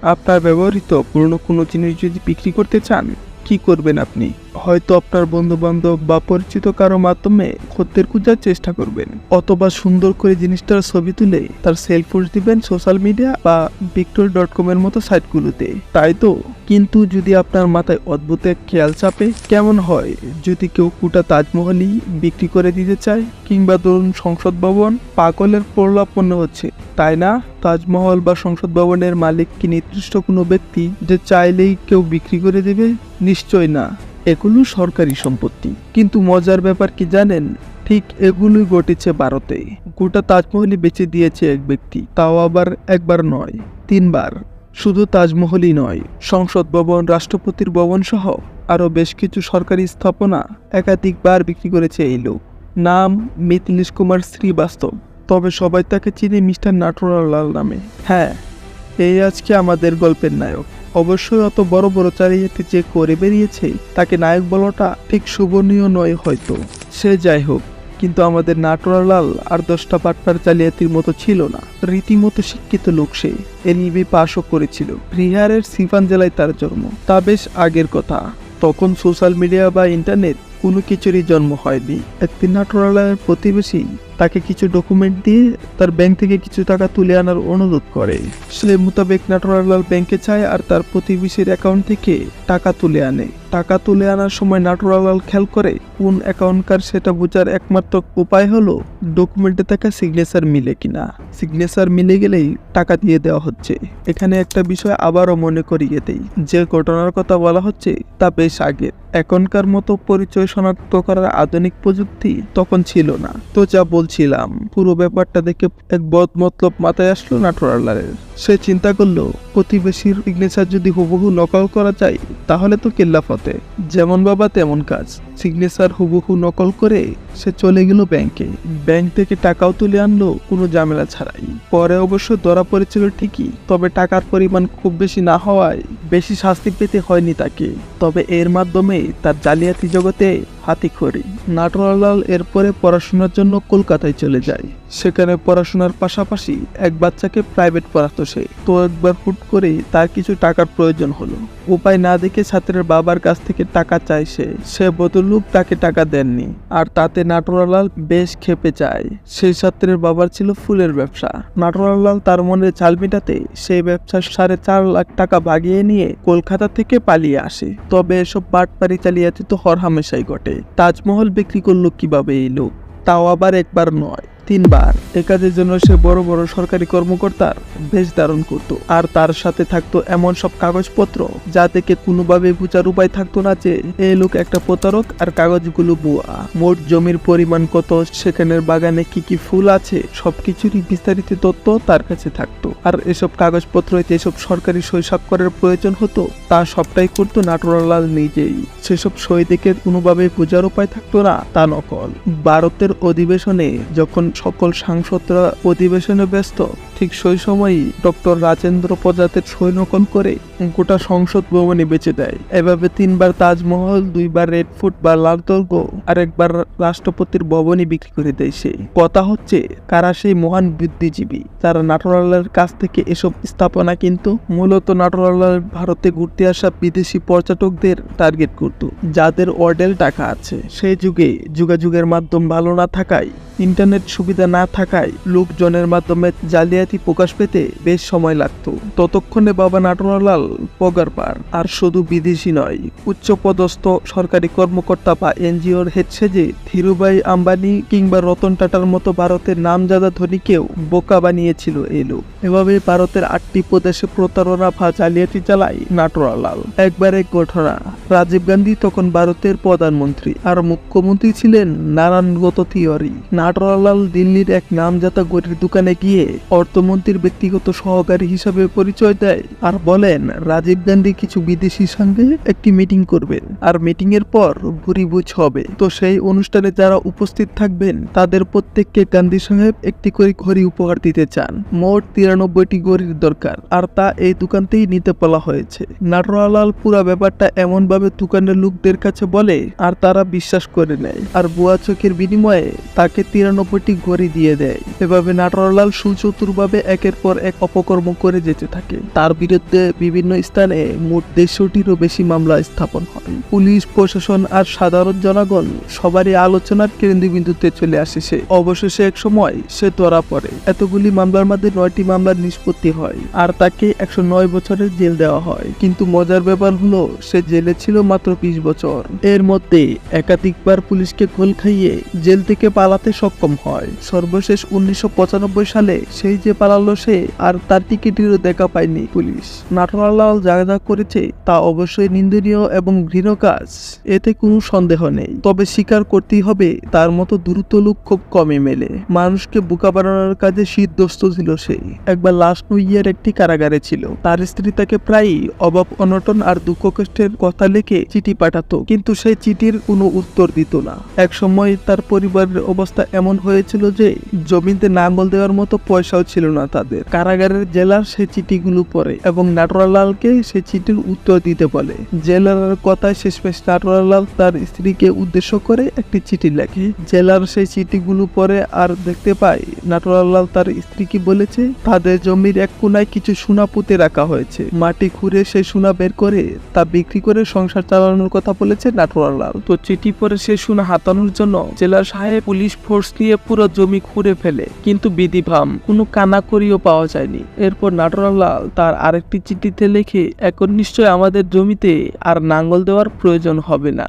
আপনার ব্যবহৃত পুরনো কোনো জিনিস যদি বিক্রি করতে চান, কি করবেন আপনি? হয়তো আপনার বন্ধু-বান্ধব বা পরিচিত কারো মাধ্যমে খদ্দের খোঁজার চেষ্টা করবেন, অথবা সুন্দর করে জিনিসটার ছবি তুলে তার সেল পোস্ট দিবেন সোশ্যাল মিডিয়া বা victor.com এর মতো সাইটগুলোতে, তাই তো? কিন্তু যদি আপনার মাথায় অদ্ভুত এক খেয়াল চাপে, কেমন হয় যদি কেউ গোটা তাজমহলই বিক্রি করে দিতে চায়? কিংবা ধরুন সংসদ ভবন? পাগলের প্রলাপ মনে হচ্ছে, তাই না? তাজমহল বা সংসদ ভবনের মালিক কি নির্দিষ্ট কোনো ব্যক্তি যে চাইলেই কেউ বিক্রি করে দেবে? নিশ্চয় না, এগুলো সরকারি সম্পত্তি। কিন্তু মজার ব্যাপার কি জানেন? ঠিক এগুলোই ঘটেছে ভারতে। গোটা তাজমহলই বেচে দিয়েছে এক ব্যক্তি, তাও আবার একবার নয়, 3বার। শুধু তাজমহলই নয়, সংসদ ভবন, রাষ্ট্রপতির ভবন সহ আরও বেশ কিছু সরকারি স্থাপনা একাধিকবার বিক্রি করেছে এই লোক। নাম মিথিলেশ কুমার শ্রীবাস্তব, তবে সবাই তাকে চিনে মিস্টার নাটোয়ারলাল নামে। হ্যাঁ, এই আজকে আমাদের গল্পের নায়ক। অবশ্যই অত বড় বড় জালিয়াতি যে করে বেরিয়েছে, তাকে নায়ক বলাটা ঠিক শোভনীয় নয় হয়তো। সে যাই হোক, কিন্তু আমাদের নাটোয়ারলাল আর 10টা বাটপার জালিয়াতির মতো ছিল না। রীতিমতো শিক্ষিত লোক সে। এলএলবি পাশও করেছিল। বিহারের সিফান জেলায় তার জন্ম। তা বেশ আগের কথা। তখন সোশ্যাল মিডিয়া বা ইন্টারনেট কোনো কিছুরই জন্ম হয়নি। একদিন নাটোয়ারলালের প্রতিবেশী তাকে কিছু ডকুমেন্ট দিয়ে তার ব্যাংক থেকে কিছু টাকা তুলে আনার অনুরোধ করে। সে মোতাবেক নাটোয়ারলাল ব্যাংকে যায় আর তার প্রতিবেশীর অ্যাকাউন্ট থেকে টাকা তুলে আনে। টাকা তুলে আনার সময় নাটোয়ারলাল খেয়াল করে কোন অ্যাকাউন্টকার সেটা বোঝার একমাত্র উপায় হলো ডকুমেন্টে থাকা সিগনেচার মিলে কিনা। সিগনেচার মিলে গেলেই টাকা দিয়ে দেওয়া হচ্ছে। এখানে একটা বিষয় আবারও মনে করিয়ে দেই, যে ঘটনার কথা বলা হচ্ছে তা বেশ আগের। এখনকার মতো পরিচয় শনাক্ত করার আধুনিক প্রযুক্তি তখন ছিল না। তো যা বলছিলাম, পুরো ব্যাপারটা দেখে এক বদমতলব মাথায় আসলো নাটোয়ারলালের। সে চিন্তা করলো, প্রতিবেশীর সিগনেচার যদি হুবহু নকল করা যায় তাহলে তো কেল্লাফতে। যেমন বাবা তেমন কাজ। সিগনেচার হুবহু নকল করে সে চলে গেল ব্যাংকে। ব্যাংক থেকে টাকাও তুলে আনলো কোনো ঝামেলা ছাড়াই। পরে অবশ্য ধরা পড়েছিল ঠিকই, তবে টাকার পরিমাণ খুব বেশি না হওয়ায় বেশি শাস্তি পেতে হয়নি তাকে। তবে এর মাধ্যমে তার জালিয়াতি জগতে হাতেখড়ি। নাটোয়ারলাল এরপরে পড়াশোনার জন্য কলকাতায় চলে যায়। সেখানে পড়াশোনার পাশাপাশি এক বাচ্চাকে প্রাইভেট পড়াতো সে। তো একবার হুট করে তার কিছু টাকার প্রয়োজন হলো। উপায় না দেখে ছাত্রের বাবার কাছ থেকে টাকা চায় সে ভদ্রলোক তাকে টাকা দেননি, আর তাতে নাটোয়ারলাল বেশ ক্ষেপে যায়। সেই ছাত্রের বাবার ছিল ফুলের ব্যবসা। নাটোয়ারলাল তার মনে চাল মেটাতে সেই ব্যবসার 4.5 লাখ টাকা ভাগিয়ে নিয়ে কলকাতা থেকে পালিয়ে আসে। তবে এসব বাটপারি জালিয়াতি তো হরহামেশাই ঘটে। তাজমহল বিক্রি করলো কিভাবে এই লোক? তাও আবার একবার নয়, 3বার। এ কাজের জন্য সে বড় বড় সরকারি কর্মকর্তার বেশ ধারণ করত, আর তার সাথে থাকতো এমন সব কাগজপত্র যা থেকে কোনোভাবে বোঝার উপায় থাকতো না যে এই লোক একটা প্রতারক আর কাগজগুলো ভুয়া। মোট জমির পরিমাণ কত, সেখানের বাগানে কি কি ফুল আছে, সবকিছুরই বিস্তারিত তথ্য তার কাছে থাকতো। আর এসব কাগজপত্র যেসব সরকারি সই স্বাক্ষরের প্রয়োজন হতো তা সবটাই করতো নাটোয়ারলাল নিজেই। সেসব সই দেখে কোনোভাবে বোঝার উপায় থাকতো না তা নকল। ভারতের অধিবেশনে যখন সকল সাংসদরা অধিবেশনে ব্যস্ত, ঠিক সেই সময়ই ডক্টর রাজেন্দ্র প্রজাতের সই নকল করে গোটা সংসদ ভবনে বেচে দেয়। এভাবে 3বার তাজমহল, 2বার রেড ফুট বা লাল দুর্গ, আর একবার রাষ্ট্রপতির ভবনই বিক্রি করে দেয় সে। কথা হচ্ছে, কারা সেই মহান বুদ্ধিজীবী যারা নাটোয়ারলালের কাছ থেকে এসব স্থাপনা কিন্তু মূলত নাটোয়ারলাল ভারতে ঘুরতে আসা বিদেশি পর্যটকদের টার্গেট করত, যাদের অর্ডেল টাকা আছে। সেই যুগে যোগাযোগের মাধ্যম ভালো না থাকায়, ইন্টারনেট সুবিধা না থাকায় লোকজনের মাধ্যমে জালিয়াতি প্রকাশ পেতে বেশ সময় লাগতো। ততক্ষণে বাবা নাটোয়ারলাল পগার পার। আর শুধু বিদেশি নয়, উচ্চপদস্থ সরকারি কর্মকর্তা বা এনজিওর হেড সেজে ধীরুভাই আম্বানি কিংবা রতন টাটার মতো ভারতের নামজাদা ধনীকেও বোকা বানিয়েছিল এই লোক। এভাবে ভারতের 8টি প্রদেশে প্রতারণা বা জালিয়াতি চালায় নাটোয়ারলাল। একবার এক ঘটনা, রাজীব গান্ধী তখন ভারতের প্রধানমন্ত্রী আর মুখ্যমন্ত্রী ছিলেন নারায়ণগত তিওয়ারি। নাটোয়ারলাল দিল্লির এক নামজাদা গড়ির দোকানে গিয়ে অর্থমন্ত্রীর ব্যক্তিগত সহকারী হিসাবে পরিচয় দেয় আর বলেন রাজীব গান্ধী কিছু বিদেশির সঙ্গে একটি মিটিং করবেন, আর মিটিং এর পর ভুরিভোজ হবে। তো সেই অনুষ্ঠানে যারা উপস্থিত থাকবেন তাদের প্রত্যেককে গান্ধী সাহেব একটি করে ঘড়ি উপহার দিতে চান। মোট 93টি ঘড়ির দরকার, আর তা এই দোকানতেই নিতে বলা হয়েছে। নাটোয়ারলাল পুরো ব্যাপারটা এমন ভাবে দোকানের লোকদের কাছে বলে আর তারা বিশ্বাস করে নেয়, আর বুয়া চোখের বিনিময়ে তাকে 93টি ঘড়ি দিয়ে দেয়। এভাবে নাটোরলাল সুচতুরভাবে একের পর এক অপকর্ম করে যেতে থাকে। তার বিরুদ্ধে বিভিন্ন স্থানে মোট 150টিরও বেশি মামলা স্থাপন হয়। পুলিশ প্রশাসন আর সাধারণ জনগণ সবারই আলোচনার কেন্দ্রবিন্দুতে চলে আসে সে। অবশেষে এক সময় সে ধরা পড়ে। এতগুলি মামলার মধ্যে 9টি মামলার নিষ্পত্তি হয় আর তাকে 109 বছরের জেল দেওয়া হয়। কিন্তু মজার ব্যাপার হলো সে জেলে ছিল মাত্র 20 বছর। এর মধ্যে একাধিকবার পুলিশকে খোল খাইয়ে জেল থেকে পালাতে সক্ষম হয়। সর্বশেষ 1995 সালে সেই যে পালালো সে আর তার টিকিটেরও দেখা পায়নি পুলিশ। নাটোরলাল যা যা করেছে তা অবশ্যই নিন্দনীয় এবং ঘৃণ্য কাজ, এতে কোনো সন্দেহ নেই। তবে স্বীকার করতেই হবে তার মতো দ্রুত লোক খুব কমই মেলে। মানুষকে বোকা বানানোর কাজে সিদ্ধস্ত ছিল সে। একবার লাস্ট নুইয়ের একটি কারাগারে ছিল। তার স্ত্রী তাকে প্রায়ই অভাব অনটন আর দুঃখ কষ্টের কথা লিখে চিঠি পাঠাতো, কিন্তু সেই চিঠির কোনো উত্তর দিত না। এক সময় তার পরিবারের অবস্থা এমন হয়েছিল যে জমিতে নাঙ্গল দেওয়ার মতো পয়সাও ছিল না তাদের। কারাগারের জেলার সেই চিঠিগুলো পড়ে এবং নাটোরলালকে সেই চিঠির উত্তর দিতে বলে। জেলার কথায় শেষমেশ নাটোরলাল তার স্ত্রীকে উদ্দেশ্য করে একটি চিঠি লেখে। জেলার সেই চিঠিগুলো পড়ে আর দেখতে পায় নাটোরলাল তার স্ত্রীকে বলেছে তাদের জমির এক কোনায় কিছু সোনা পুঁতে রাখা হয়েছে। মাটি খুঁড়ে সেই সোনা বের করে তা বিক্রি করে সংসার চালানোর কথা বলেছে নাটোরলাল। তো চিঠি পরে সে সোনা হাতানোর জন্য জেলার সাহেব পুলিশ ফোর্স নিয়ে পুরো জমি খুঁড়ে ফেলে, কিন্তু বিধিভাম কোনো কানাকড়িও পাওয়া যায়নি। এরপর নাটোরলাল তার আরেকটি চিঠিতে লেখে এখন নিশ্চয় আমাদের জমিতে আর নাঙ্গল দেওয়ার প্রয়োজন হবে না।